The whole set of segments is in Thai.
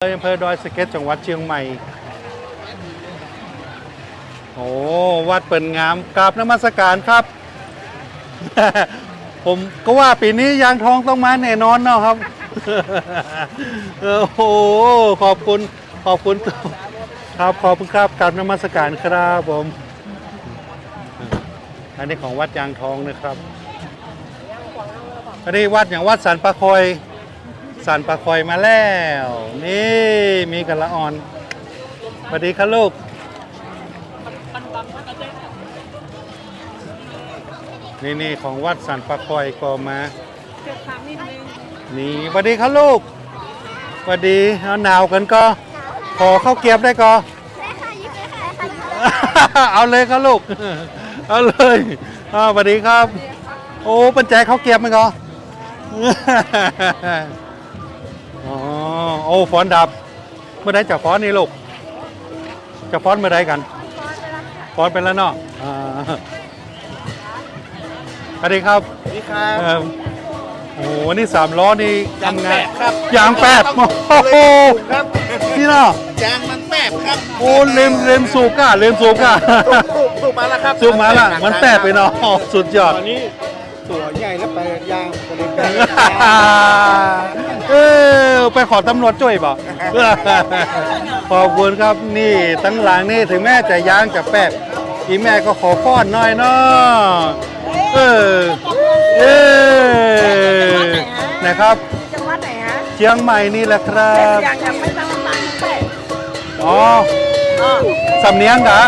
อำเภอดอยสะเก็ดจังหวัดเชียงใหม่โอ้วัดเปิ่นงามกราบนมัสการครับ ผมก็ว่าปีนี้ยางทองต้องมาแน่นอนเนาะครับ โอ้โหขอบคุณครับขอบคุณครับกราบนมัสการครับผมอันนี้ของวัดยางทองนะครับอันนี้วัดอย่างวัดสันปะคอยสันปะคอยมาแล้วนี่มีกระละอ่อนสวัสดีครับลูกนี่ของวัดสันปะคอยก็มานี่สวัสดีครับลูกสวัสดีหนาวกันก็ขอข้าวเกี๊ยวได้ก็เอาเลยครับลูกเอาเลยสวัสดีครับโอ้ปัญแจข้าวเกี๊ยวมั้ยก็อ๋อโอ้ฟ้อนดับเมื่อใดจะฟ้อนนี่ลูกจะฟ้อนเมื่อใดกันฟ้อนไปแล้วเนาะสวัสดีครับสวัสดีครับ โอ้โหนี่3 ล้อนี่ทำงาน ครับ ยางแปดโอ้โห ครับ นี่เนาะ ยางมันแปบครับ โอ้เลมสูบก้าสูบมาแล้วครับ สูบมาละมันแปดไปเนาะสุดยอด ตอนนี้ตัวใหญ่แล้วไปยางก็เลยไป ไปขอตำรวจช่วยบ่ ขอบคุณครับนี่ตั้งหลังนี่ถึงแม่จะยางจะแปบอีแม่ก็ขอป้อนหน่อยเนาะนะครับ จังหวัดไหนฮะ เชียงใหม่นี่แหละครับ ยังไม่ตั้งร้านเป็ด อ๋อสำเนียงกะ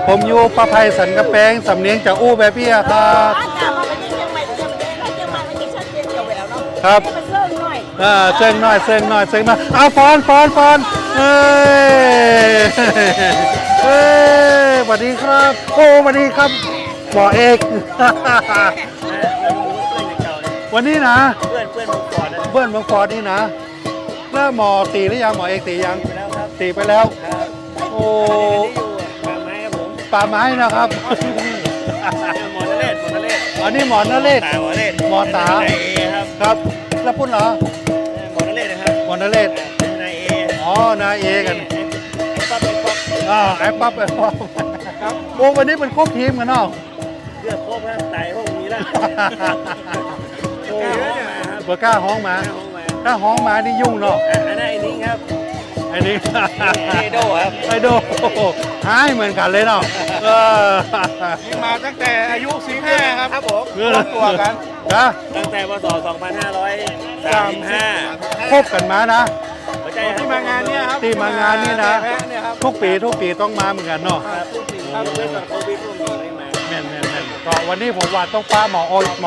ผมอยู่ประภัยสันกระแปงสำเนียงจากอู้แบบพี่ครับ อาจารย์มาเป็นเชียงใหม่เชียงใหม่แล้วเชียงใหม่ไม่ใช่ชัดเจนเกี่ยวไปแล้วเนาะ ครับ ให้มันเสื่อมหน่อย เซิงหน่อยเอาฟอนเอ้ยสวัสดีครับโอ้สวัสดีครับหมอเอก วันนี้นะ เพื่อนผมก่อนนะ เบิ้ลเมืองฟอร์ดนี่นะแล้วหมอตีหรือยังหมอเอกตียัง ไปแล้วครับ ตีไปแล้ว ครับ โอ้ ที่อยู่ป่าไม้ครับผม ป่าไม้นะครับ หมอนเล่ อันนี้หมอนนเรศ ตาหมอนเล่ หมอตา นายเอครับ ครับแล้วพุ่นเหรอ หมอนเล่นะครับ หมอนนเรศ นายเอ อ๋อนายเอกัน ป๊อปไอ้ปั๊บครับโอ้วันนี้เป็นครบทีมกันเนาะ เกือบครบครับตายห้องนี้แล้ว โอ้ ห้องมาครับ เบอร์ก้าห้องมา ห้องมา ถ้าห้องมานี่ยุ่งเนาะ อันนั้นไอ้นิ้งครับ ไอ้นี่ ไอโดครับ ไอโดหายเหมือนกันเลยเนาะมาตั้งแต่อายุ15ครับผมตัวกัน นะ ตั้งแต่พศ2535 คบกันมานะ ที่มางานเนี่ยครับ ที่มางานนี่นะ เนี่ยครับ ทุกปีต้องมาเหมือนกันเนาะ ทุกปีครับเรื่องโควิดพวกนี้ไม่มา แม่นก็วันนี้ผมว่าต้องป้าหม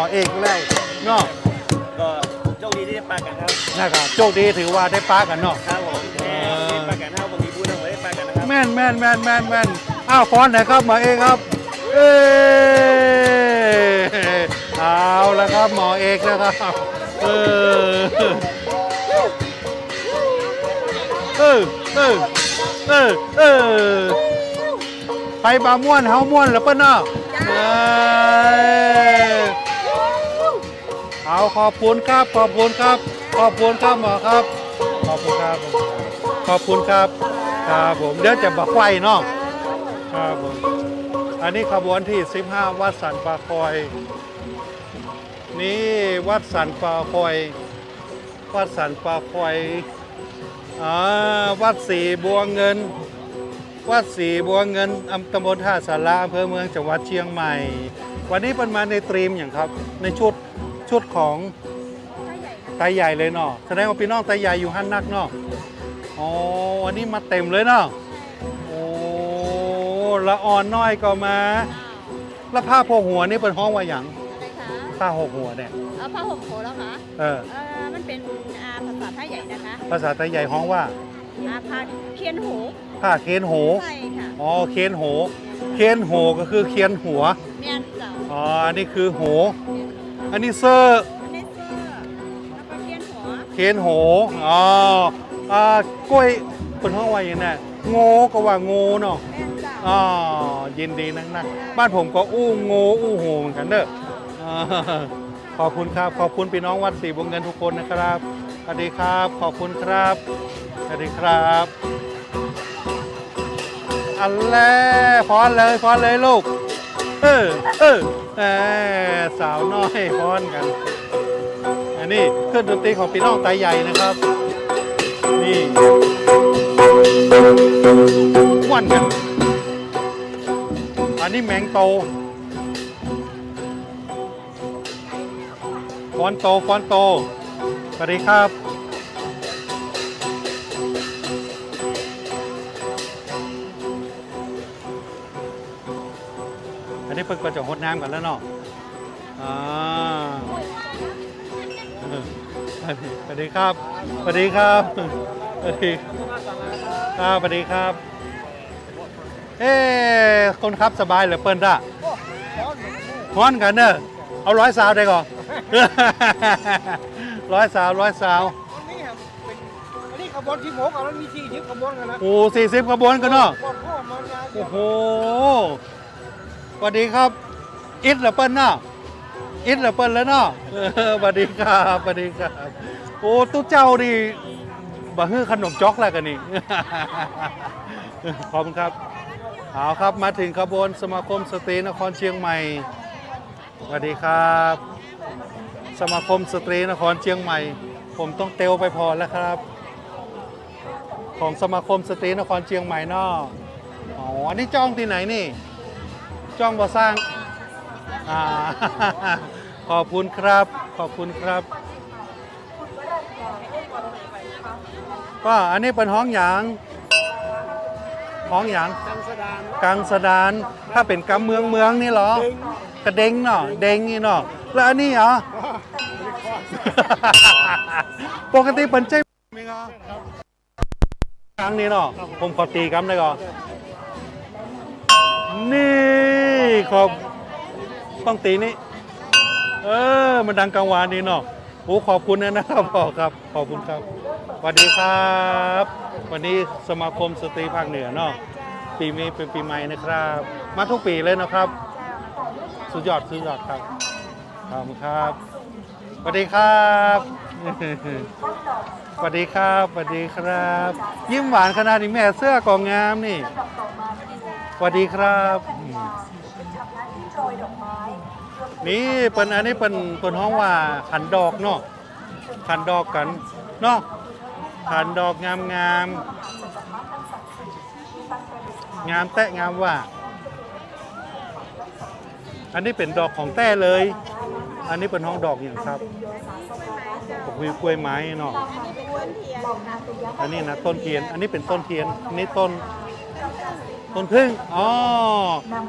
อเอกแล้วเนาะ ก็โชคดีที่ได้ปากันครับ นะครับโชคดีถือว่าได้ป้ากันเนาะ ครับผมที่ปากันเท่าบางทีพูดถึงไม่ได้ปากันนะครับ แม่นอ้าวฟ้อนไหนครับหมอเอกครับ เอเอาแล้วครับหมอเอกนะครับไปบาม่วนเฮาม่วนแล้วเปิ้นเนาะเอาขอบคุณครับหมอครับขอบคุณครับผมเดี๋ยวจะบักไฟเนาะครับผมอันนี้ขบวนที่15วัดสันปะคอยนี่วัดสันปะคอยวัดสีบัวเงินตำบลท่าสาราอำเภอเมืองจังหวัดเชียงใหม่วันนี้เป็นมาในตรีมอย่างครับในชุดของไตใหญ่เลยเนาะแสดงว่าพี่น้องไตใหญ่อยู่หันนักเนาะอ๋อวันนี้มาเต็มเลยเนาะโอ้ละอ่อนน้อยก็มาแล้วผ้าโพกหัวนี่เป็นห้องว่าอย่าง อะไรคะ ผ้าหกหัวเนี่ย ผ้าห่มโขแล้วคะ มันเป็นภาษาไทยใหญ่นะคะ ภาษาไทยใหญ่ห้องว่า ผ้าเคียนหู ผ้าเคนโห ใช่ค่ะ อ๋อเคนโหก็คือเคียนหัว เมียนเจ้า อ๋ออันนี้คือโหอันนี้เซอร์ อันนี้เสื้อแล้วก็เคียนหัว เคนโหอ๋อกล้วยเป็นห้องว่าอย่างนี้โง่ก็ว่าโง่เนาะ เมียนเจ้า อ๋อยินดีนักบ้านผมก็อู้โง่อู้โหเหมือนกันเด้อขอบคุณครับขอบคุณพี่น้องวัดศรีบัวเงินทุกคนนะครับ วัสดีครับขอบคุณครับสวัสดีครับอันแรกฟ้อนเลยลูกแหมสาวน้อยฟ้อนกันอันนี้เครื่องดนตรีของพี่น้องไตใหญ่นะครับนี่ม้วนกันอันนี้แมงโตฟ้อนโตสวัสดีครับอันนี้เพิ่งก็จะหดน้ำกันแล้วเนาะสวัสดีครับสวัสดีครับสวัสดีครับสวัสดีครับคนครับสบายเหรือเปิ้ลด่ะฮ้อนกันเนอะเอา100 สาวได้ก่อน100 สาวอันนี้ขบวนที่หกแล้วมี40ขบวนกันนะโอ้40 ขบวนกันเนาะโอ้โหสวัสดีครับอิดเหรือเปิ้ลเนาะอิดเหรือเปิ้ลแล้วเนาะสวัสดีครับโอ้ตุ๊เจ้าดิบะฮื้อขนมจ๊อกแล้วกันนี่ขอบคุณครับเอาครับมาถึงขบวนสมาคมสตรีนครเชียงใหม่สวัสดีครับสมาคมสตรีนครเชียงใหม่ผมต้องเตลไปพอแล้วครับของสมาคมสตรีนครเชียงใหม่เนาะอ๋ออันนี้จ้องที่ไหนนี่จ้องบ่สร้างขอบคุณครับก็อันนี้เป็นห้องหยางกังสดานถ้าเป็นกำเมืองนี่เหรอกระเด้งเนาะเด้งนี่เนาะแล้วอันนี้เหรอ ปกติเป็นใจมีงาครั้งนี้เนาะผมขอตีกันเลยก่อนนี่ขอบต้องตีนี่มันดังกังวานนี่เนาะโอ้ขอบคุณนะครับพ่อครับขอบคุณครับสวัสดีครับวันนี้สมาคมสตรีภาคเหนือเนาะปีนี้เป็นปีใหม่นะครับมาทุกปีเลยนะครับสุดยอดครับขอบคุณครับสวัสดีครับสวัสดีครับยิ้มหวานขนาดนี้แม่เสื้อกองงามนี่สวัสดีครับนี่เป็นอันนี้เป็นห้องว่าขันดอกเนาะขันดอกกันเนาะขันดอกงามแตะงามว่าอันนี้เป็นดอกของแต้เลยอันนี้เป็นห้องดอกอย่างครับวิวกล้วยไม้เนาะอันนี้นะต้นเทียนอันนี้เป็นต้นเทียนอันนี้ต้นพึ่งอ๋อ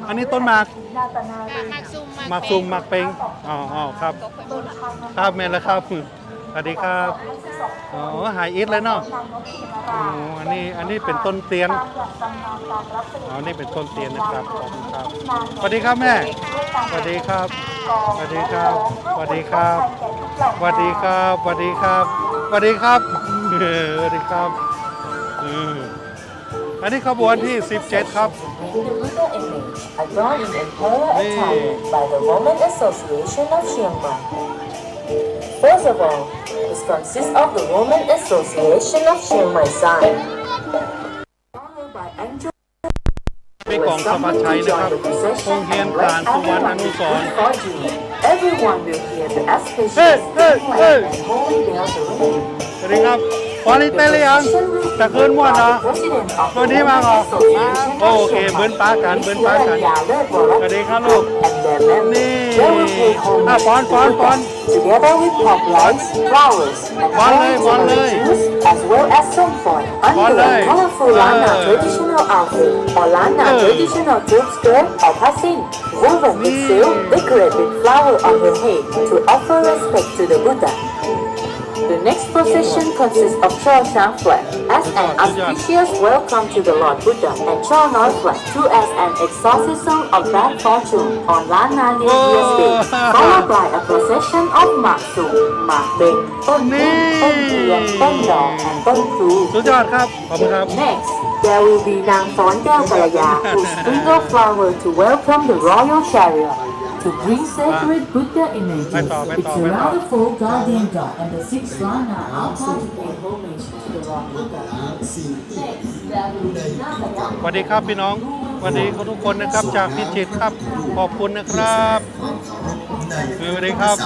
อันนี้ต้นหมากหมากซุ่มหมากเป่งอ๋อครับแม่แล้วครับสวัสดีครับอ๋อหายอิดเลยเนาะอันนี้เป็นต้นเตียนนี่เป็นต้นเตียนนะครับขอบคุณครับสวัสดีครับแม่สวัสดีครับสวัสดีครับสวัสดีครับสวัสดีครับสวัสดีครับสวัสดีครับสวัสดีครับอันนี้ขบวนที่17ครับนี่ First of all, this consists of the Women Association of Chiang Mai sign. พี่กองสมัชชัยนะครับคงเฮียนปราณสุวรรณอนุสรณ์ Everyone will hear the auspicious and holy bells ringing. สวัสดีครับวันนี้เต้นหรือยังแต่คืนม่วนเนาะตัวนี้มาเหรอโอเคเบิ้นป้ากันสวัสดีครับลูกนี่ฟ้อน Together with pop lights, flowers, and juice, as well as some fun under a colorful Lana traditional outfit or Lana traditional troop skirt or passing, woven with silk, decorated with flower on her head to offer respect to the Buddha. The next procession consists of Chor Chang flag as an auspicious welcome to the Lord Buddha and Chor Noi flag to as an exorcism of bad fortune on Lana New Year's Day, followed by a procession of Mak Sum, Mak Beng, Ton Tung, Ton Thien, Ton Dong, and Ton Kru. สุดยอดครับขอบคุณครับ Next, there will be Nang Phon Deo Kalaya who sprinkle flower to welcome the royal chariot. to bring sacred Buddha images. Byeต่อ It's around the four guardian god and the six Rana altar to pay homage to the Lord Buddha. Next, there will be another สวัสดีครับพี่น้องสวัสดีทุกคนนะครับจากพิจิตรครับขอบคุณนะครับสวัสดีครับ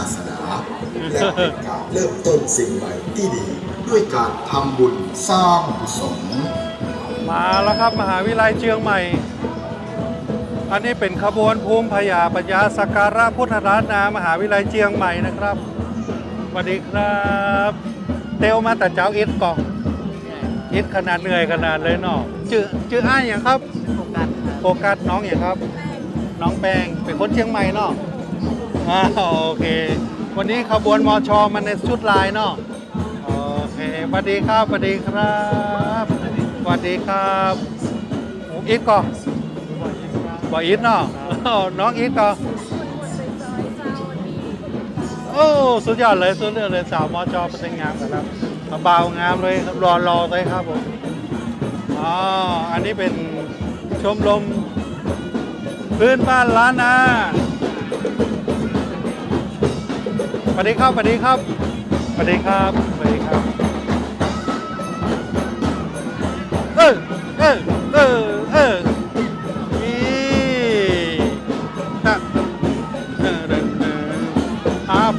และเป็นการเริ่มต้นสิ่งใหม่ที่ดี ด้วยการทำบุญสร้างกุศล มาแล้วครับมหาวิทยาลัยเชียงใหม่ อันนี้เป็นขบวนภูมิพยาปัญญาสักการะพุทธรัตนามหาวิทยาลัยเชียงใหม่นะครับสวัสดีครับเตลมาแต่เจ้าอิดก่อนอิดขนาดเหนื่อยขนาดเลยเนาะชื่ออ้ายอย่างครับโฟกัสน้องอย่างครับ น้องแปงเป็นคนเชียงใหม่เนาะโอเค วันนี้ขบวนมชมาในชุดลายเนาะโอเคสวัสดีครับสวัสดีครับสวัสดีครับอิดก่อนบ่อิดเนาะน้องอิดก่อนโอ้สุดยอดเลยสุดยอดเลยสาวมชเป็นงามครับเบางามเลยรอเลยครับผมอ๋ออันนี้เป็นชมรมพื้นบ้านล้านนาสวัสดีครับสวัสดีครับสวัสดีครับสวัสดีครับนี่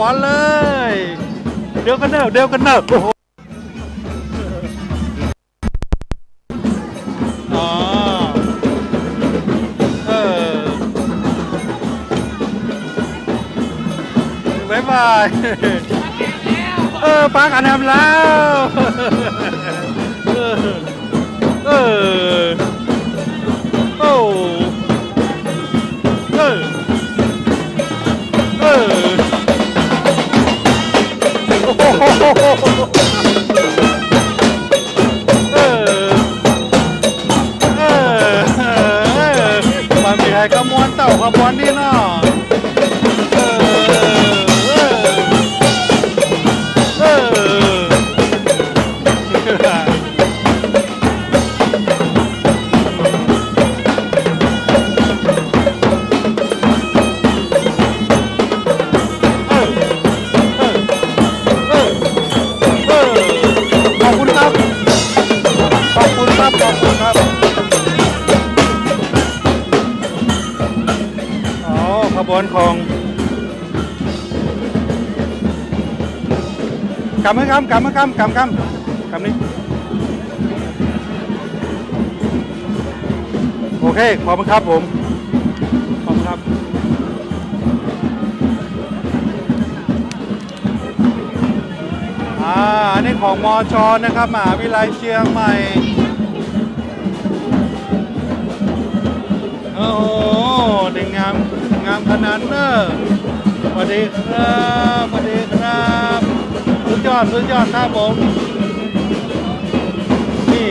บอลเลยเดี๋ยวกันเนอะโอ้โหอ๋อบ๊ายบายปากันทำแล้วโอ้มันมีใครขมวนเต่าขมวนนี่เนาะขอบคุณครับอ๋อขบวนของกำนี้โอเคขอบคุณครับผมขอบคุณครับอันนี้ของมชนะครับมหาวิทยาลัยเชียงใหม่โอ้โหเด็กงามขนาดเนอะสวัสดีครับสวัสดีครับสุดยอดครับผมนี่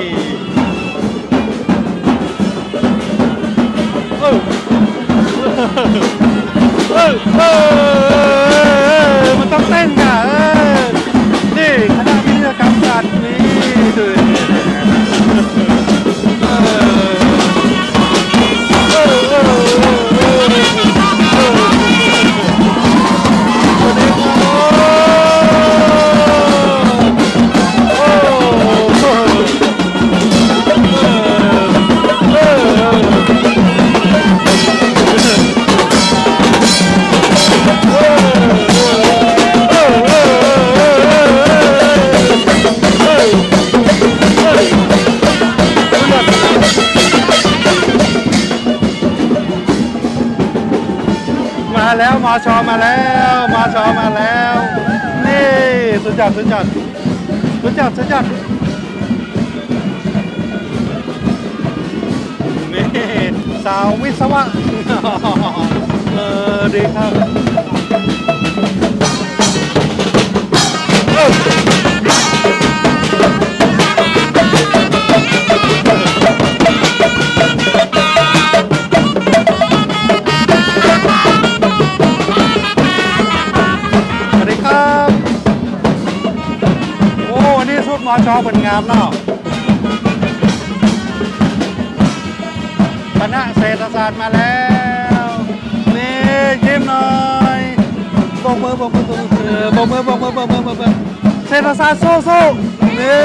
มันต้องเต้นกันนี่คณะวิทยากรรมศาสตร์นี่แล้วมชมาแล้วนี่สุดยอดนี่สาววิศวะดีครับมชเป็นงามเนาะคณะเศรษฐศาสตร์มาแล้วนี่ ยิ้มหน่อยบอกมือบอกมือบอกมือบอกมือบอกมือบอกมือบอกมือเซนซาสู้สู้นี่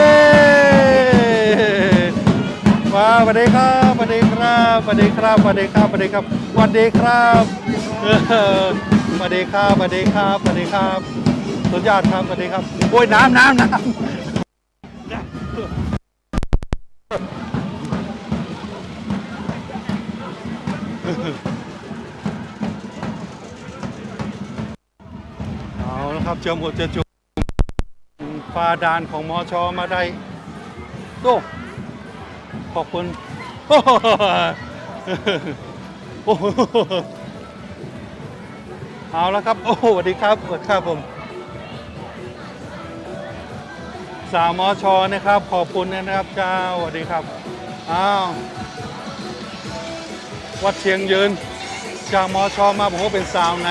ว้าวสวัสดีครับสวัสดีครับสวัสดีครับสวัสดีครับสวัสดีครับสวัสดีครับสวัสดีครับสวัสดีครับสวัสดีครับสุดยอดครับสวัสดีครับโอ้ยน้ำเอาละครับเจิมหัวเจจุฝ่าด่านของมชมาได้โต้ขอบคุณโอ้โหเอาแล้วครับโอ้สวัสดีครับสวัสดีครับผมสาวมชนะครับขอบคุณนะครับเจ้าสวัสดีครับอ้าววัดเชียงยืนจากมชมาผมว่าเป็นสาวไหน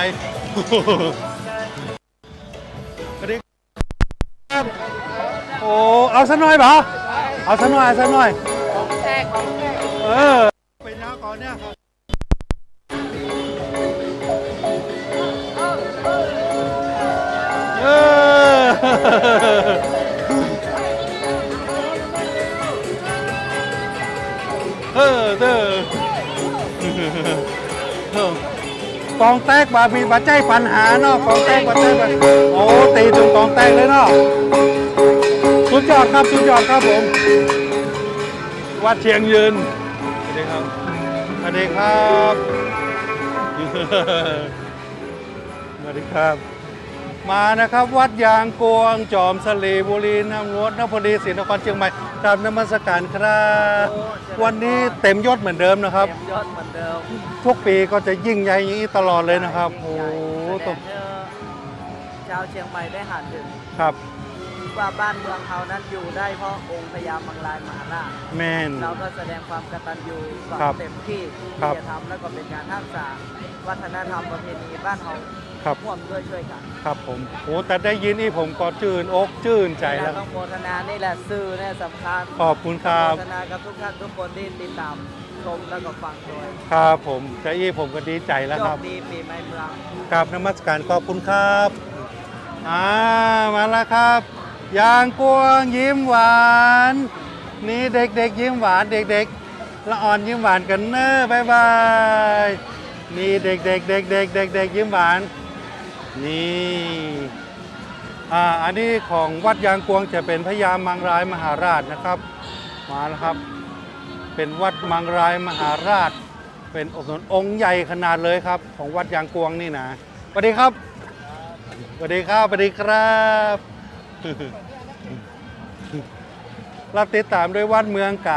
สวัสดีครับโอ้เอาสักหน่อยเปล่าเอาสักหน่อยสักหน่อยเป็นยาก่อนเนี่ยครับกองแตกบาบีบาใจปัญหาเนาะกองแตกบาใจปัญหาโอ้ตีจนกองแตกเลยเนาะสุดยอดครับสุดยอดครับผมวัดเชียงยืนสวัสดีครับสวัสดีครับสวัสดีครับมานะครับวัดยางกวงจอมสลีบุรีน้ำงดนพดีศรีนครเชียงใหม่ตามนมัสการครับวันนี้เต็มยศเหมือนเดิมนะครับ เต็มยอดเหมือนเดิม ทุกปีก็จะยิ่งใหญ่อย่างนี้ตลอดเลยนะครับโอ้โห แสดงให้ชาวเชียงใหม่ได้หันถึง ครับ ว่าบ้านเมืองเขานั้นอยู่ได้เพราะองค์พญามังรายมหาราช แมน เราก็แสดงความกตัญญูต่อ ครับ เต็มที่ ครั ที่ บ จะทำแล้วก็เป็นการรักษาวัฒนธรรมประเพณีบ้านเรา ครับ ร่วมด้วยช่วยกัน ครับผมโอ้แต่ได้ยินนี่ผมก็ชื่นอกชื่นใจแล้ว ต้องโมทนานี่แหละสื่อเนี่ยสำคัญ ขอบคุณครับ โมทนากับทุกท่านทุกคนที่ติดตามชมแล้วก็ฟังโดย ครับผมจะอี้ผมก็ดีใจแล้ว โช ครั ค บ ดีปีใหม่เมือง กราบนมัสการขอบคุณครับมาแล้วครับยางกวงยิ้มหวานนี่เด็กๆยิ้มหวานเด็กๆละอ่อนยิ้มหวานกันเนอะบายบายนี่เด็กๆเด็กๆเด็กๆยิ้มหวานนี่อันนี้ของวัดยางกวงจะเป็นพญามังรายมหาราชนะครับมาแล้วครับเป็นวัดมังรายมหาราชเป็นองค์ใหญ่ขนาดเลยครับของวัดยางกวงนี่นะสวัสดีครับสวัสดีครับสวัสดีครับเราติดตามด้วยวัดเมืองก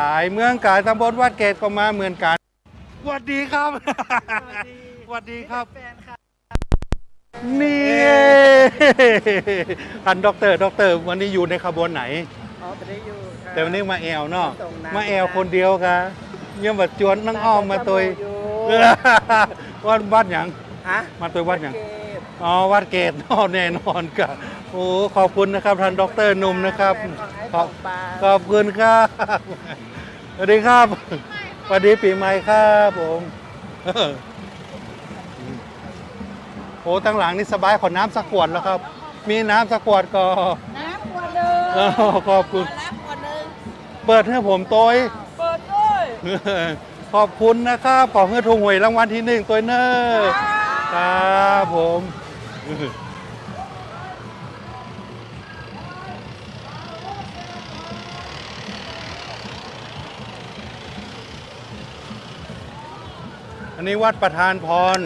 ายตำบลวัดเกตก็มาเหมือนกันสวัสดีครับสวัสดีครับนี่ท่านด็อกเตอร์วันนี้อยู่ในขบวนไหน อ๋อไปได้อยู่ครับ แต่วันนี้มาแอลเนาะ ส่งน้ำ มาแอลคนเดียวครับยังบัดจวนนั่งอ้อมมาตัว วัดหยัง ฮะ มาตัววัดหยัง เก็บ อ๋อวัดเกตแน่นอนครับโอ้ขอบคุณนะครับท่านด็อกเตอร์หนุ่มนะครับขอบคุณครับสวัสดีครับสวัสดีปีใหม่ครับผมโอ้ตั้งหลังนี่สบายขอน้ำสักขวดแล้วครับ มีน้ำสักขวดก็ น้ำขวดหนึ่ง ขอบคุณ น้ำขวดหนึ่ง เปิดให้ผมตัว เปิดด้วย ขอบคุณนะครับขอเงินถูกหวยรางวัลที่1ตัวเนอร์ครับผมอันนี้วัดประธานพร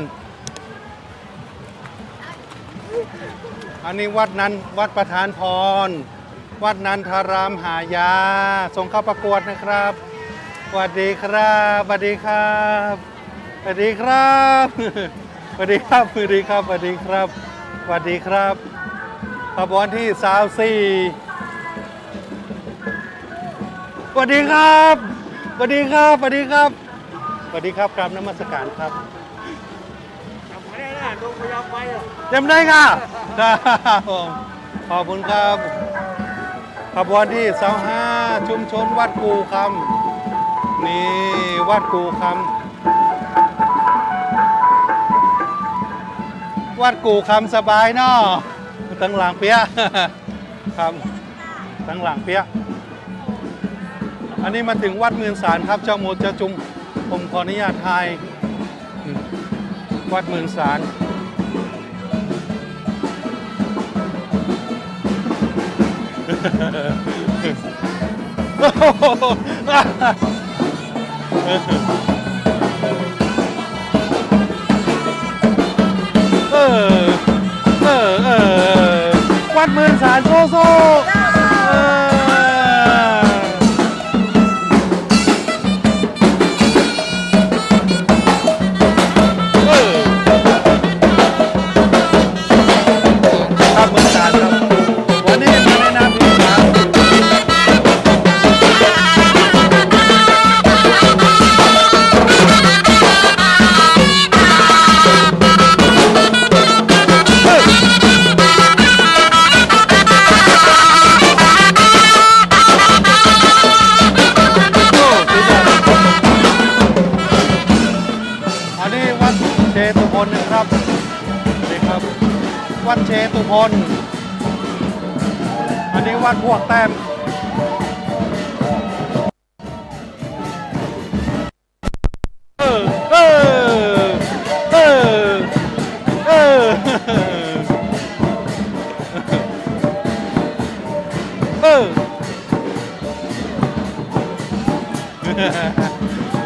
อันนี้วัดประธานพรวัดนันทารามหายาส่งเข้าประกวดนะครับสวัสดีครับสวัสดีครับสวัสดีครับสวัสดีครับสวัสดีครับสวัสดีครับสวัสดีครับขบวนที่34สวัสดีครับสวัสดีครับสวัสดีครับสวัสดีครับกราบนมัสการครับจำได้ค่ะครับผมขอบคุณครับขบวนที่25ชุมชนวัดกูคำนี่วัดกูคำ วัดกู่คำสบายเนาะตั้งหลังเปียะ ครับตั้งหลังเปียะอันนี้มาถึงวัดหมื่นสารครับเจ้าโมเจ้าจุมผมขออนุญาตถ่ายวัดหมื่นสารวัดหมื่นสารโซโซครับหมื่นสารครับวันนี้มาในนามพี่ครับอันนี้วัดเชตุพนนะครับนี่ครับวัดเชตุพนอันนี้วัดพวกแต้มเออเออเออเออเออ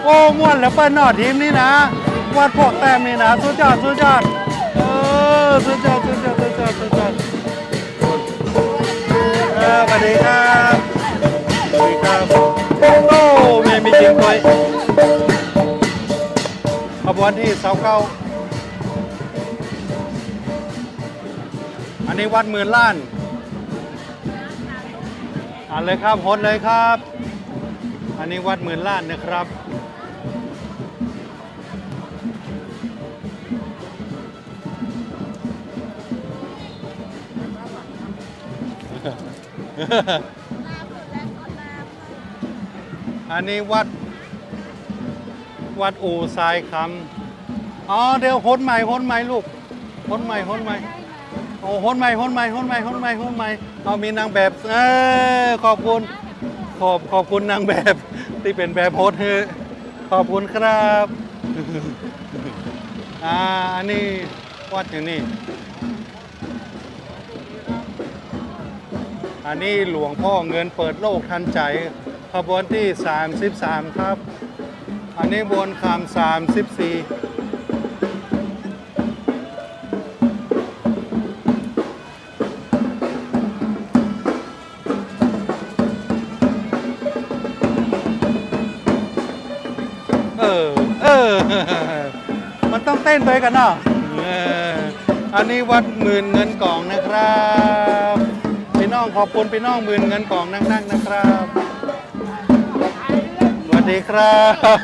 โอ้ม่วนแล้วเปิ้ลหนอทีมนี่นะวัดพวกแต้มนี่นะสุดยอดสุดยอดสุดยอดสุดยอดสุดยอดสุดยอดสวัสดีครับสวัสดีครับโอ้แม่มีจริงด้วยขบวนที่เสาเก้าอันนี้วัดหมื่นล้านอ่านเลยครับโหดเลยครับอันนี้วัดหมื่นล้านนะครับอันนี้วัดอู่ทรายคำอ๋อเดี๋ยวโหดใหม่ลูกโหดใหม่โอ้โหดใหม่เอามีนางแบบขอบคุณนางแบบที่เป็นแบบโหดเฮขอบคุณครับอันนี้วัดอย่างนี้อันนี้หลวงพ่อเงินเปิดโลกทันใจขบวนที่33ครับอันนี้บนคำ34มันต้องเต้นไปกันเนาะอันนี้วัดหมื่นเงินกล่องนะครับพี่น้องขอบคุณพี่น้องหมื่นเงินกล่องนั่งนะครับสวัสดีครับ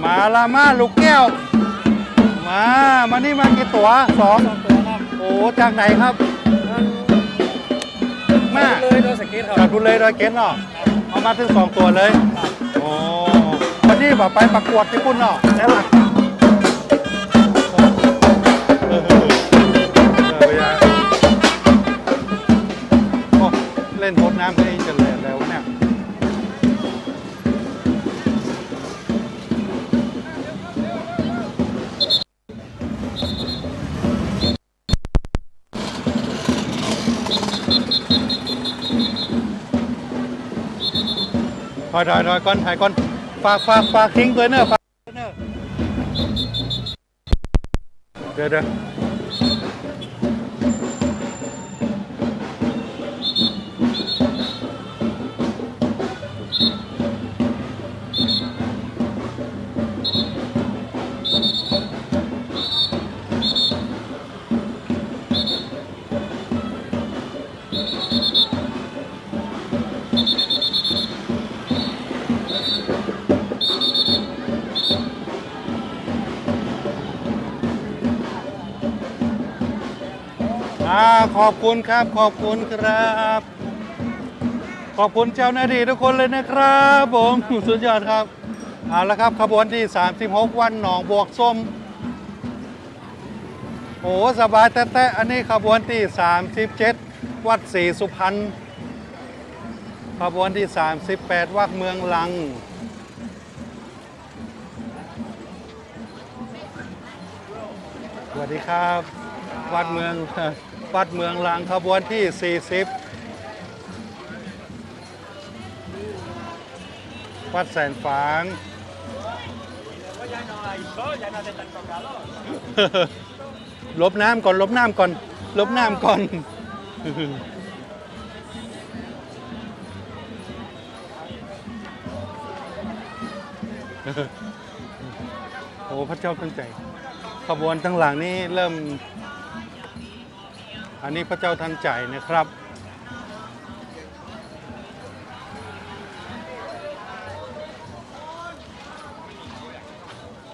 มาละมาลูกแก้วมานี่มากี่ตัว2โอ้จากไหนครับมาเลยโดยสเก็ตครับจากดูเลยโดยเก็ตเนาะเอามาถึง2ตัวเลยโอ้วันนี้แบบไปประกวดที่คุณเนาะแล้วล่ะเล่นโทษน้ำให้เฉลี่ยแล้วเนี่ยถอยก่อนถ่ายก่อนฝากทิ้งตัวเนอะเดี๋ยวขอบคุณครับขอบคุณครับขอบคุณเจ้าหน้าที่ทุกคนเลยนะครับผมสุดยอดครับเอาละครับขบวนที่36วันหนองบวกส้ม โอ้สบายแต๊ะๆอันนี้ขบวนที่ 37 วัดศรีสุพรรณขบวนที่ 38 วัดเมืองลังสวัสดีครับ วัดเมืองลังขบวนที่ 40 วัดแสนฝางลบน้ำก่อนลบน้ำก่อนลบน้ำก่อน โอ้พระเจ้าตั้งใจขบวนทั้งหลังนี้เริ่มอันนี้พระเจ้าทันใจนะครับ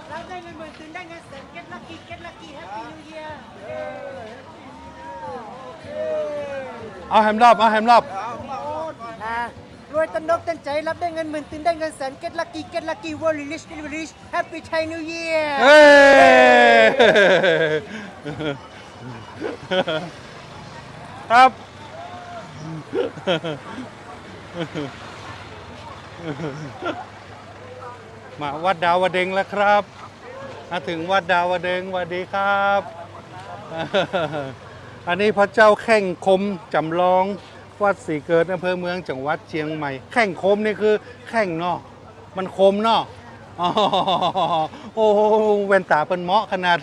เราได้เงินหมื่นตื่นได้เงินแสนเก็ตลักกี้แฮปปี้นิวเยียร์ เอาแฮมรอบรวยตันนกตันใจรับได้เงินหมื่นตื่นได้เงินแสนเก็ตลักกี้วอลลิชแฮปปี้ไทยนิวเยียร์ เฮ้ครับมาวัดดาวดึงแล้วครับมาถึงวัดดาวดึงสวัสดีครับ อันนี้พระเจ้าแข่งคมจำลองวัดศรีเกิดอำเภอเมืองจังหวัดเชียงใหม่แข่งคมนี่คือแข่งเนาะมันคมเนาะอ๋อโอ้แว่นตาเป็นเหมาะขนาด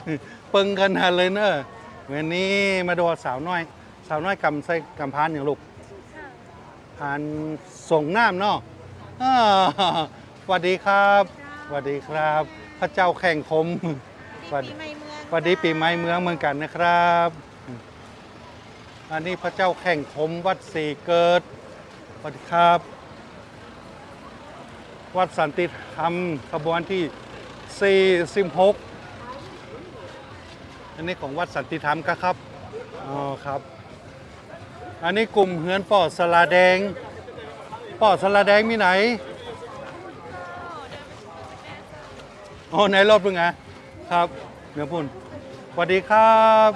เปิงขนาดเลยเนอะวันนี้มาดูสาวน้อยกำใส่กำพานอย่างลูกพานส่งน้ำเนาะสวัสดีครับสวัสดีครับ พระเจ้าแข่งคมสวัสดีปีใหม่เมืองเหมือนกันนะครับอันนี้พระเจ้าแข่งคมวัดศรีเกิดสวัสดีครับวัดสันติธรรมขบวนที่46อันนี้ของวัดสันติธรรมครับอ๋อครับอันนี้กลุ่มเฮือนป่อสลาแดงมีไหนอ๋อไหนรอบเป็นไงครับเนื้อพุ่นสวัสดีครับ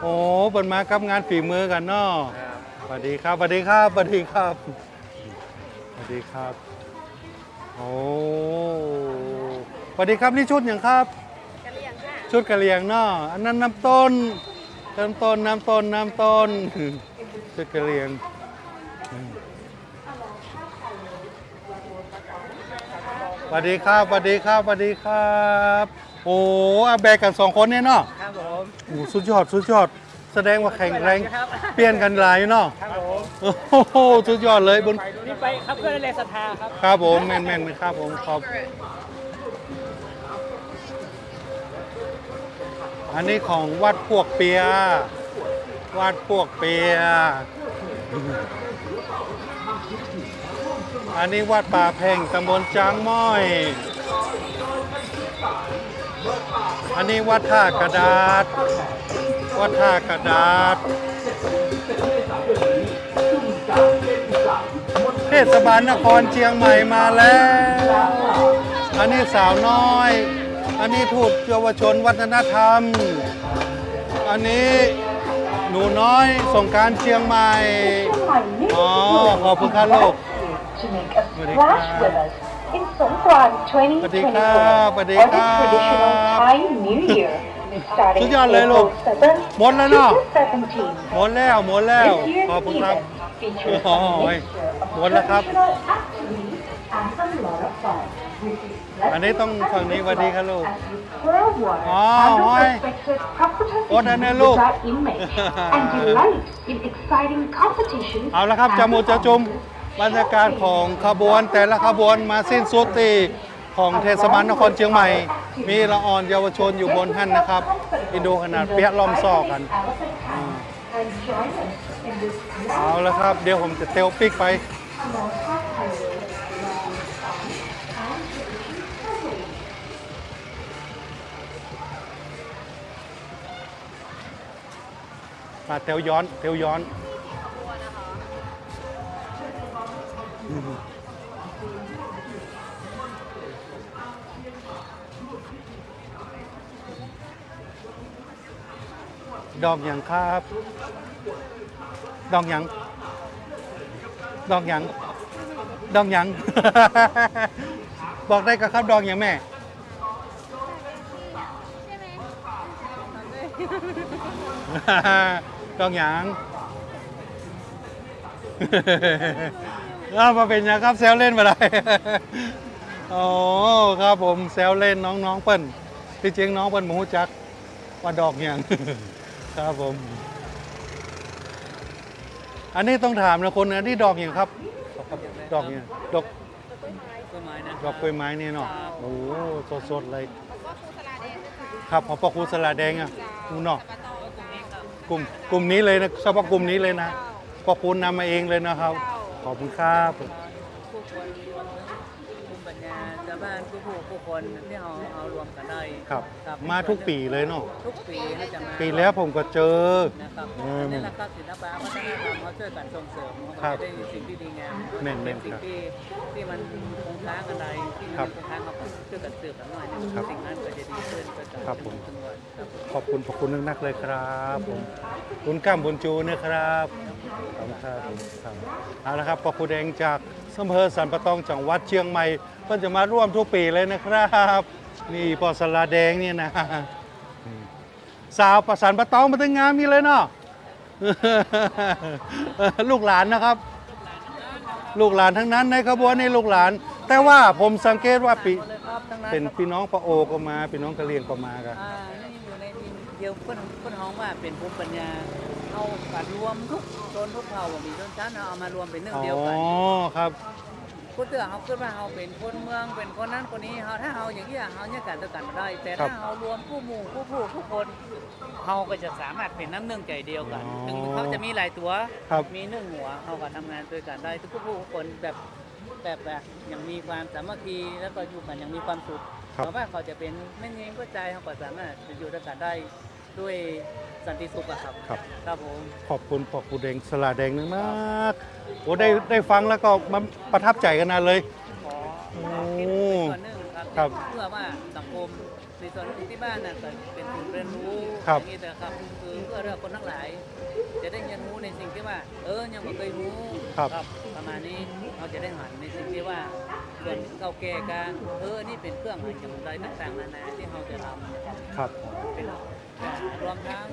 โอ้เปิดมากับงานฝีมือกันเนาะสวัสดีครับโอ้สวัสดีครับนี่ชุดอย่างครับกะเหรี่ยงค่ะชุดกะเหรี่ยงเนาะอันนั้นน้ำต้นชุดกะเหรี่ยงสวัสดีครับโอ้อาแบกกัน2 คนเนี่ยเนาะครับผม โอ้สุดยอดแสดงว่าแข็งแรงเปลี่ยนกันหลายเนาะ ครับผม โอ้โหสุดยอดเลยบน นี่ไปครับเพื่อนเลสทาครับ ครับผมแม่นครับผมครับอันนี้ของวัดพวกเปียอันนี้วัดป่าแพ่งตำบลจางม้อยอันนี้วัดท่ากระดาษเทศบาลนครเชียงใหม่มาแล้วอันนี้สาวน้อยอันนี้ทูตเยาวชนวัฒนธรรมอันนี้หนูน้อยสงกรานต์เชียงใหม่อ๋อขอบคุณครับลูก To make a splash with us in Songkran 2024 for this traditional Thai New Year, starting April 7th หมดแล้วเนาะ to 17th. หมดแล้ว This year's ขอบคุณครับ event features โอ้ a ย mixture หม of ดแล้วครับ traditional activities and a lot of fun. Let's อันนี้ต้องฝั่งนี้สวัสดีครับลูก as you pour water อ๋อ unrestricted property โอ้ได้นะลูก without image and delight in exciting competitions เอาละครับ and จมูกจะจุมบรรยากาศของขบวนแต่ละขบวนมาสิ้นสุดที่ของเทศบาลนครเชียงใหม่ มีละอ่อนเยาวชนอยู่บนท่านนะครับอินโดขนาดเปียะล้อมซอกกัน and join us in this เอาละครับ เดี๋ยวผมจะเตลปิกไป มาเตลย้อน ดอกหยังครับ ดอกหยัง ดอกหยัง ดอกหยัง บอกได้ก็ครับดอกหยังแม่ ดอกหยัง มาเป็นยังครับแซวเล่นมาได้ อ๋อครับผมแซวเล่นน้องๆเปิ้นที่จริงน้องเปิ้นหมูจักว่าดอกหยัง ครับผม อันนี้ต้องถามนะคนอันนี้ดอกหยังครับดอกหยังดอกดอกกล้วยไม้นี่เนาะโอ้สดๆเลยครับขอบพระคุณสลาแดงอ่ะนู่นเนาะกลุ่มนี้เลยนะเฉพาะกลุ่มนี้เลยนะขอบคุณนำมาเองเลยนะครับขอบคุณครับ ผู้คนภูมิปัญญาชาวบ้านผู้คนที่เอารวมกันได้ ครับมาทุกปีเลยเนาะ ทุกปีเขาจะมา ปีแล้วผมก็เจอ นะครับนี่แหละครับศิลปะวัฒนธรรมเขาช่วยกันส่งเสริม ครับ จะได้สิ่งที่ดีงาม แม่นๆ เป็นสิ่ ค ง รับ ที่มันคงค้างกันใดที่มันคงค้างเขาก็ช่วยกันสืบกันหน่อยเนี่ย ครับ สิ่งนั้นก็จะดีขึ้นก็จะ ครับผม ถึงวันครับ ขอบคุณนักๆเลยครับผมบุญก้ามบุญจูนะครับขอบคุณครับผมครับเอาละครับปอคูแดงจากอำเภอสันปะตองจังหวัดเชียงใหม่เพิ่นจะมาร่วมทุกปีเลยนะครับ นี่ปอสลาแดงเนี่ยนะสาวประสันปะตองมาถึงงานมีเลยเนาะ ลูกหลานนะครับ ลูกหลานทั้งนั้นในขบวนนี่ลูกหลาน แต่ว่าผมสังเกตว่าปี เลยครับทั้งนั้น เป็นพี่น้องปะโอก็มาพี่น้องกะเหรี่ยงก็มากัน นี่อยู่ในทีมเดียวเพื่อนห้องว่าเป็นภูมิปัญญาเอาการรวมทุกชนทุกเผ่ามีชนชั้นเอามารวมเป็นหนึ่ง อ๋อ เดียวกัน ครับ กูเตือนเขาขึ้นมาเขาเป็นคนเมืองเป็นคนนั้นคนนี้เขาถ้าเขาอย่างนี้เขาเนี่ยกันต่อกันไม่ได้ แต่ ครั ถ้า บ เขารวมผู้หมู่ผู้คนเขาก็จะสามารถเป็นน้ำหนึ่งใจเดียวกัน อ๋อ ถึงเขาจะมีหลายตัว ครับ มีหนึ่งหัวเขาก็ทำงานด้วยกันได้ทุกผู้คนแบบอย่างมีความสามัคคีแล้วก็อยู่กันอย่างมีความสุข ครับ เพราะว่าเขาจะเป็นไม่เงี้ยก็ใจเขาก็สามารถจะอยู่ด้วยกันได้ด้วยสันติสุขอะครับ ครับ ครับผม ขอบคุณปอคูแดงสลาแดงมากๆโอ้ได้ฟังแล้วก็มันประทับใจกันนานเลย ขอ โอ้ คิดเป็นส่วนหนึ่งครับ ครับ เพื่อว่าสังคมในส่วนหนึ่งที่บ้านน่ะก็เป็นศูนย์เรียนรู้ ครับ อย่างนี้แต่ครับคือเพื่อเรื่องคนทั้งหลาย จะได้เรียนรู้ในสิ่งที่ว่ายังไม่เคยรู้ ครับ ประมาณนี้เราจะได้หันในสิ่งที่ว่าส่วนเก่าแก่กันนี่เป็นเครื่องอะไรอย่างไรต่างๆนานาที่เราจะทำนะครับ ครับ เป็นรวมทั้ง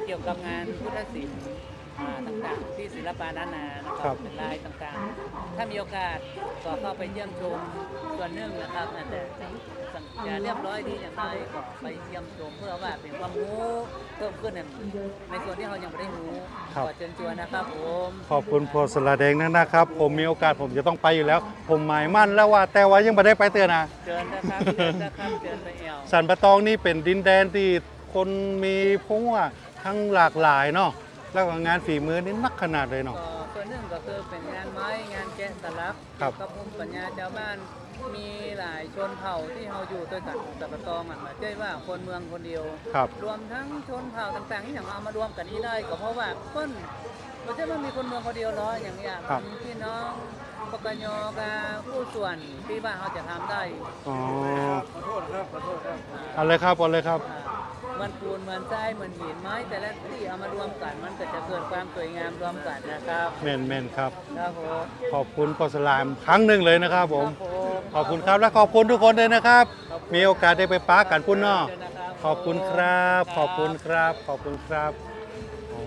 เกี่ยวกับงานพุทธศิลป์ต่างๆ ที่ศิลปะล้านนานะค ครั รับบ เป็นลายต่างๆ ถ้ามีโอกาสก็เข้าไปเยี่ยมชมส่วนหนึ่งนะครับแต่จะเรียบร้อยดีอย่างไรก็ไปเยี่ยมชมเพื่อว่าเป็นความรู้เพิ่มขึ้นในส่วนที่เรายังไม่ได้รู้ ครับ ขอเชิญชวนนะครับผม ขอบคุณพอสลาแดงนะครับ ผมมีโอกาสผมจะต้องไปอยู่แล้ว ผมหมายมั่นแล้วว่าแต่ว่ายังไม่ได้ไปเตือนนะ เชิญนะครับเชิญนะครับเชิญไปแอว สันปะตองนี่เป็นดินแดนที่คนมีพงว่าทั้งหลากหลายเนาะแล้วก็งานฝีมือนี่นักขนาดเลยเนาะ ก็ส่วนหนึ่งก็คือเป็นงานไม้งานแกะสลัก ครับ กับภูมิปัญญาชาวบ้านมีหลายชนเผ่าที่เราอยู่ด้วยกันสัปะตองอ่ะไม่ใช่ว่าคนเมืองคนเดียว ครับ รวมทั้งชนเผ่าต่างๆที่อย่างเอามารวมกันนี้ได้ก็เพราะว่าต้นไม่ใช่ว่ามีคนเมืองคนเดียวเนาะอย่างเงี้ย ครับ พี่น้องปกยกับผู้ส่วนที่ว่าเขาจะทำได้ อ๋อ ขอโทษครับขอโทษครับ เอาเลยครับเอาเลยครับ เหมันปูนเหมือนทรายเหมือนหินไม้แต่ละที่เอามารวมกันมันก็จะเกิดความสวยงามรวมกันนะครับ แม่นครับ ครับผม ขอบคุณปอสลามครั้งหนึ่งเลยนะครับผม ครับผม ขอบคุณครับและขอบคุณทุกคนเลยนะครับ มีโอกาสได้ไปปากันพุ่นเนอก เชิญนะครับ ขอบคุณครับ ขอบคุณครับ ขอบคุณครับ โอ้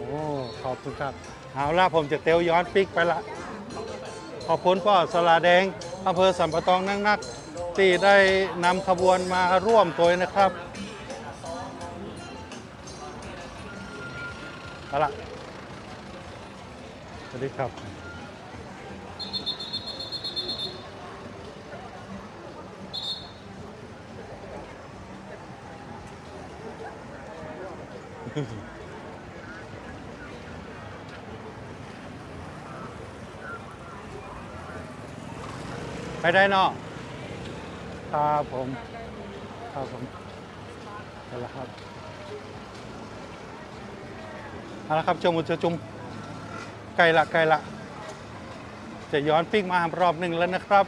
ขอบคุณครับ เอาละผมจะเตลย้อนปิกไปละ ขอบคุณพ่อสลาแดงอำเภอสัมปะตองนักที่ได้นำขบวนมาร่วมตัวนะครับเอาละสวัสดีครับ ไปได้เนาะครับผมครับผมเอาละครับเอาละครับจมุจุมไกลละไกลละจะย้อนปิ้งมารอบหนึ่งแล้วนะครับ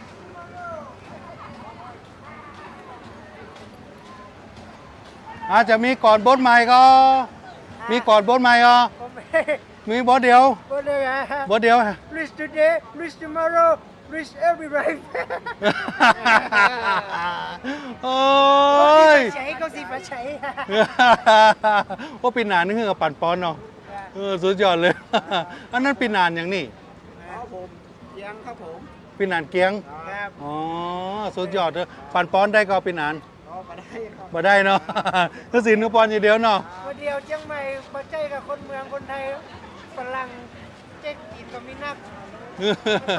อาจจะมีก่อนบทใหม่ก็ มีก่อนบทใหม่ก็ ผมไม่ มีบทเดียว ก็เลยฮะ บทเดียว Rich today Rich tomorrow Rich every life โอ้ย ใช้เขาสิมาใช้ ว่าปีนานนี่คือกับปั่นป้อนเนาะสุดยอดเลย อันนั้นปีนานอย่างนี้ ครับผมยังครับผม ปีนานเกียง ครับ อ๋อสุดยอดเลยปั่นป้อนได้ก็ปีนาน มาได้ครับ มาได้เนาะ ก็สินนุปอนอย่างเดียวเนาะ วันเดียวเชียงใหม่มาใจกับคนเมืองคนไทยฝรั่งเจ๊กกินก็มีนัก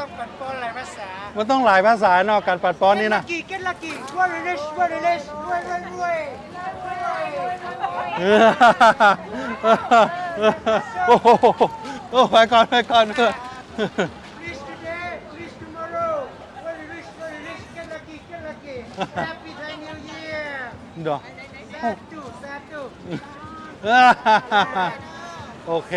ต้องปัดปอนหลายภาษา มันต้องหลายภาษาเนาะการปั่นป้อนนี่นะ เก็ตลักกี้ว่าเรลิชว่าเรลิชรวยรวยรวย โอ้โหโอ้ไปก่อนไปก่อน Rich today Rich tomorrow ว่าเรลิชว่าเรลิชเก็ตลักกี้ Happy Thai New Year เดี๋ยว สาธุสาธุ โอเค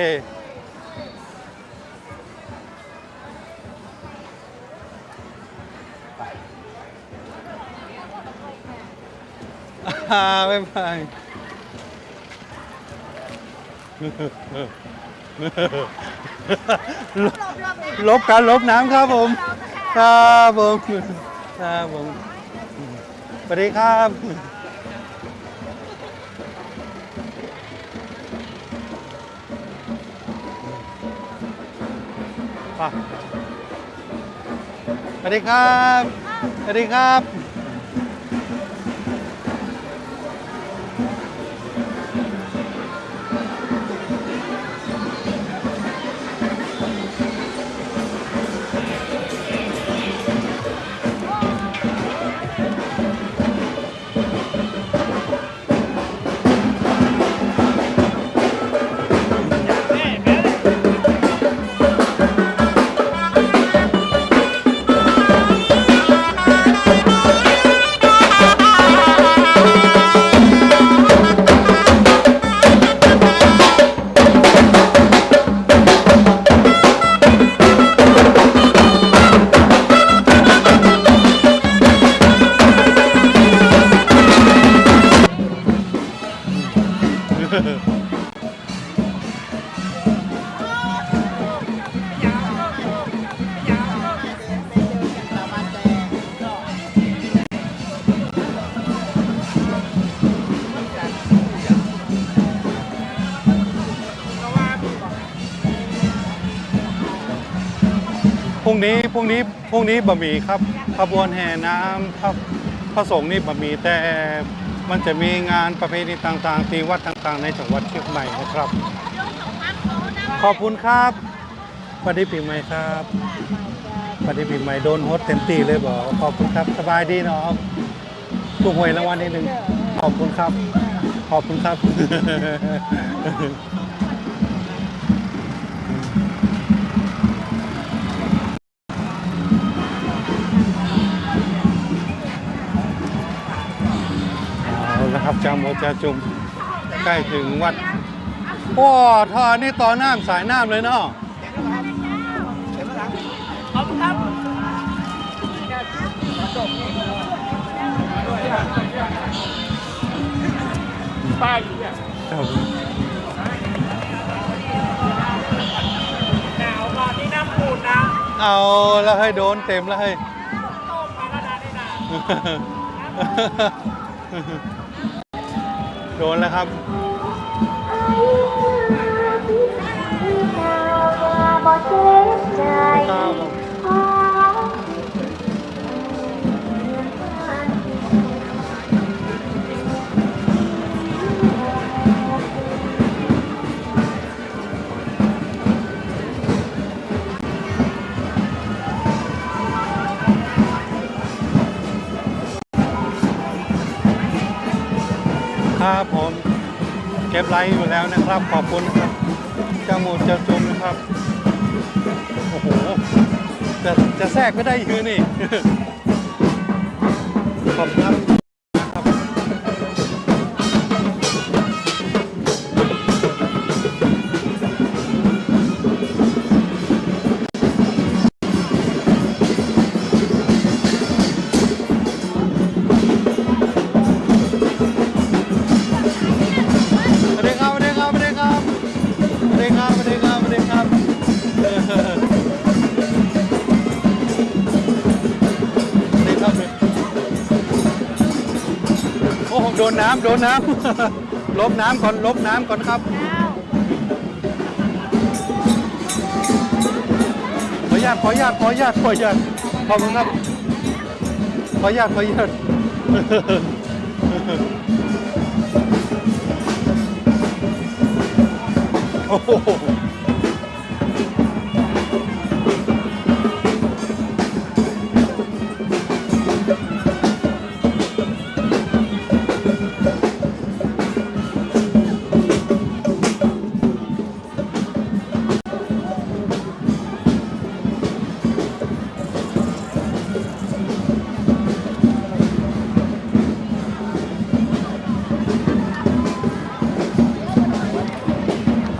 บ๊ายบายลบการลบน้ำครับผม ครับผม ครับผม สวัสดีครับ สวัสดีครับ สวัสดีครับ พรุ่งนี้บะหมี่ครับขบวนแห่น้ำพระสงฆ์นี่บะหมี่แต่มันจะมีงานประเพณีต่างๆที่วัดต่างๆในจังหวัดเชียงใหม่นะครับ ขอบคุณครับสวัสดีปีใหม่ครับสวัสดีปีใหม่โดนโฮสต์เต็มที่เลยบอกขอบคุณครับสบายดีเนาะถูกหวยรางวัลนิดนึงขอบคุณครับ ขอบคุณครับ เอาละครับจำโมจาจุมใกล้ถึงวัดโอ้ท่อนี่ต่อน้ำสายน้ำเลยเนาะป้ายครับหนาวก่อนนี่น้ำปูนนะเอาแล้วให้โดนเต็มแล้วให้โดนแล้วครับครับผมเก็บไลค์อยู่แล้วนะครับขอบคุณนะครับเจ้าหมูเจ้าจุ่มนะครับโอ้โหจะแทรกไม่ได้คือนี่ ขอบคุณครับ โดนน้ำลบน้ำก่อนครับขออนุญาตขอบคุณครับขออนุญาตโอ้โห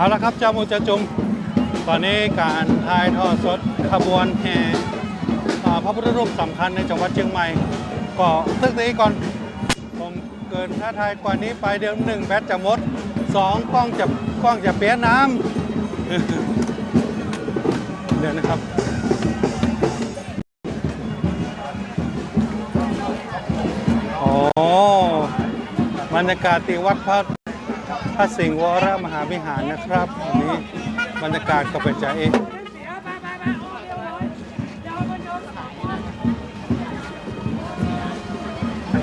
เอาละครับเจ้ามูจะจุมตอนนี้การถ่ายทอดสดขบวนแห่พระพุทธรูปสำคัญในจังหวัดเชียงใหม่ก็ตึกนี้ก่อนผมเกินถ้าถ่ายกว่านี้ไปเดี๋ยว1แบตจะหมด2กล้องจะเปียน้ำเดี๋ยวนะครับโอ้บรรยากาศที่วัดพระสิงห์วรมหาวิหารนะครับอันนี้บรรยากาศก็เป็นใจเอง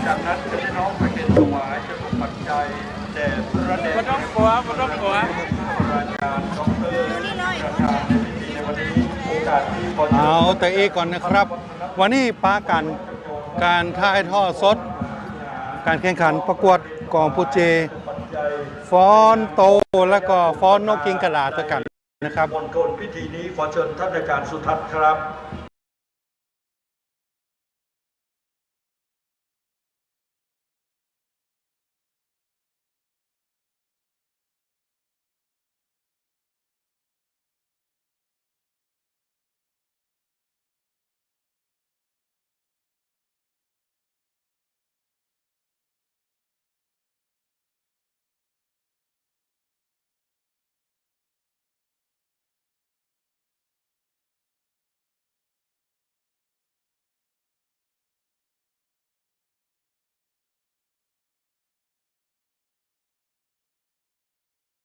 จากนั้นจะได้น้องไปเป็นถวายจะถูกปัจจัยแด่พระเดชพระคุณราชการดร.ประธานในพิธีในวันนี้โอกาสที่เอาแต่เอก่อนนะครับ วันนี้ปากันการถ่ายทอดสดการแข่งขันประกวดกองผู้เจฟ้อนโตแล้วก็ฟ้อนนกกิงกระดาษกันนะครับ มณฑลพิธีนี้ขอเชิญท่านอาจารย์สุทัศน์ครับ